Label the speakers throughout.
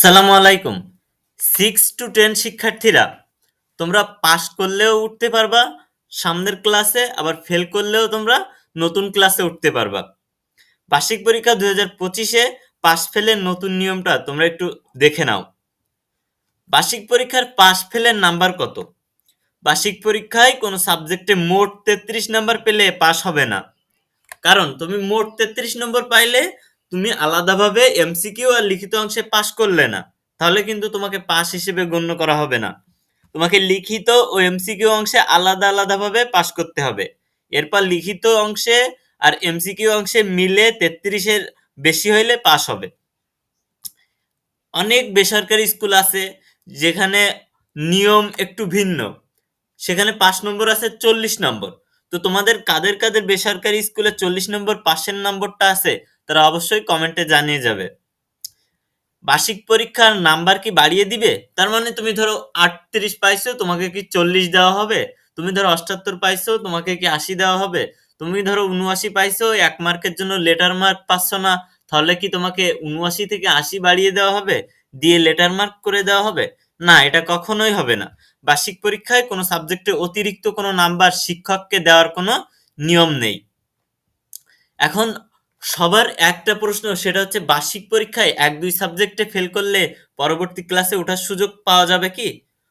Speaker 1: আসসালামু আলাইকুম। 6 টু 10 শিক্ষার্থীরা, তোমরা পাস করলেও উঠতে পারবা সামনের ক্লাসে, আবার ফেল করলেও তোমরা নতুন ক্লাসে উঠতে পারবা। বার্ষিক পরীক্ষা 2025-এ পাস ফেলের নতুন নিয়মটা তোমরা একটু দেখে নাও। বার্ষিক পরীক্ষার পাস ফেলের নাম্বার কত? বার্ষিক পরীক্ষায় কোনো সাবজেক্টে মোট 33 নাম্বার পেলে পাস হবে না। কারণ তুমি মোট 33 নম্বর পাইলে তুমি আলাদাভাবে এমসিকিউ আর লিখিত অংশে পাস করলে না, তাহলে কিন্তু তোমাকে পাস হিসেবে গণ্য করা হবে না। তোমাকে লিখিত ও এমসিকিউ অংশে আলাদা আলাদাভাবে পাস করতে হবে। এরপর লিখিত অংশে আর এমসিকিউ অংশে মিলে 33-এর বেশি হইলে পাস হবে। অনেক বেসরকারি স্কুল আছে যেখানে নিয়ম একটু ভিন্ন, সেখানে পাস নম্বর আছে 40 নম্বর। তো তোমাদের কাদের কাদের বেসরকারি স্কুলে 40 নম্বর পাশের নম্বরটা আছে তারা অবশ্যই কমেন্টে জানিয়ে যাবে। বার্ষিক পরীক্ষার নাম্বার কি বাড়িয়ে দিবে? তার মানে তুমি ধরো 38 পাইছো, তোমাকে কি 40 দেওয়া হবে? তুমি ধরো 78 পাইছো, তোমাকে কি 80 দেওয়া হবে? তুমি ধরো 79 পাইছো, 1 মার্কের জন্য লেটার মার্ক পাচ্ছ না, তাহলে কি তোমাকে 79 থেকে 80 বাড়িয়ে দেওয়া হবে, দিয়ে লেটার মার্ক করে দেওয়া হবে? না, এটা কখনোই হবে না। বার্ষিক পরীক্ষায় কোনো সাবজেক্টে অতিরিক্ত কোনো নাম্বার শিক্ষককে দেওয়ার কোনো নিয়ম নেই। এখন সবার একটা প্রশ্ন, সেটা হচ্ছে বার্ষিক পরীক্ষায় 1-2 সাবজেক্টে ফেল করলে পরবর্তী ক্লাসে ওঠার সুযোগ পাওয়া যাবে কি?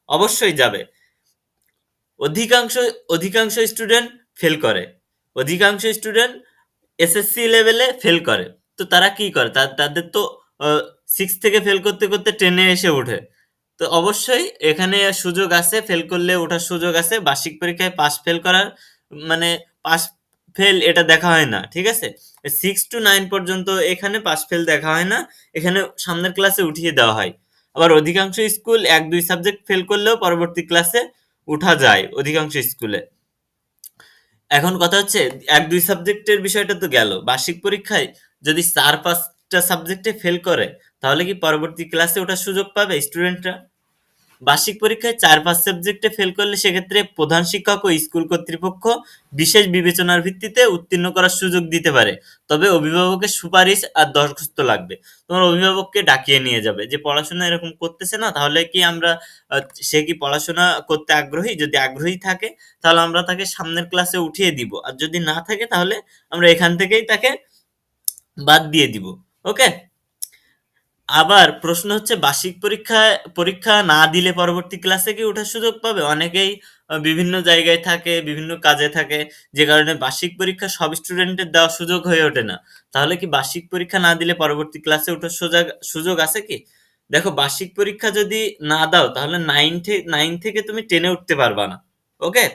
Speaker 1: অবশ্যই যাবে। অধিকাংশ অধিকাংশ স্টুডেন্ট ফেল করে। অধিকাংশ স্টুডেন্ট এসএসসি লেভেলে ফেল করে। তো তারা কি করে? তাদের তো 6 থেকে ফেল করতে করতে 10-এ এসে ওঠে। তো অবশ্যই এখানে সুযোগ আছে, ফেল করলে ওঠার সুযোগ আছে। বার্ষিক পরীক্ষায় পাস ফেল করার মানে পাস ফেল এটা দেখা হয় না, ঠিক আছে? 6 টু 9 পর্যন্ত এখানে পাস ফেল দেখা হয় না, এখানে সামনের ক্লাসে উঠিয়ে দেওয়া হয়। আবার অধিকাংশ স্কুল 1-2 সাবজেক্ট ফেল করলেও পরবর্তী ক্লাসে উঠা যায় অধিকাংশ স্কুলে। এখন কথা হচ্ছে 1-2 সাবজেক্টের বিষয়টা তো গেল। বার্ষিক পরীক্ষায় যদি 4-5টা সাবজেক্টে ফেল করে, তাহলে কি পরবর্তী ক্লাসে ওঠার সুযোগ পাবে স্টুডেন্টরা? বার্ষিক পরীক্ষায় 4-5 সাবজেক্টে ফেল করলে সেক্ষেত্রে প্রধান শিক্ষক ও স্কুল কর্তৃপক্ষ বিশেষ বিবেচনার ভিত্তিতে উত্তীর্ণ করার সুযোগ দিতে পারে। তবে অভিভাবকের সুপারিশ আর দরখাস্ত লাগবে। তোমার অভিভাবককে ডাকিয়ে নিয়ে যাবে যে পড়াশোনা এরকম করতেছে না, তাহলে কি আমরা সে কি পড়াশোনা করতে আগ্রহী? যদি আগ্রহী থাকে তাহলে আমরা তাকে সামনের ক্লাসে উঠিয়ে দিব। আর যদি না থাকে তাহলে আমরা এখান থেকেই তাকে বাদ দিয়ে দিব। ওকে? আবার প্রশ্ন হচ্ছে বার্ষিক পরীক্ষা না দিলে পরবর্তী ক্লাসে কি ওঠার সুযোগ পাবে? অনেকেই বিভিন্ন জায়গায় থাকে, বিভিন্ন কাজে থাকে, যে কারণে বার্ষিক পরীক্ষা সব স্টুডেন্টের দেওয়ার সুযোগ হয়ে ওঠে না। তাহলে কি বার্ষিক পরীক্ষা না দিলে পরবর্তী ক্লাসে ওঠার সুযোগ আছে কি? দেখো, বার্ষিক পরীক্ষা যদি না দাও তাহলে 9 থেকে তুমি 10-এ উঠতে পারবা না। ওকে?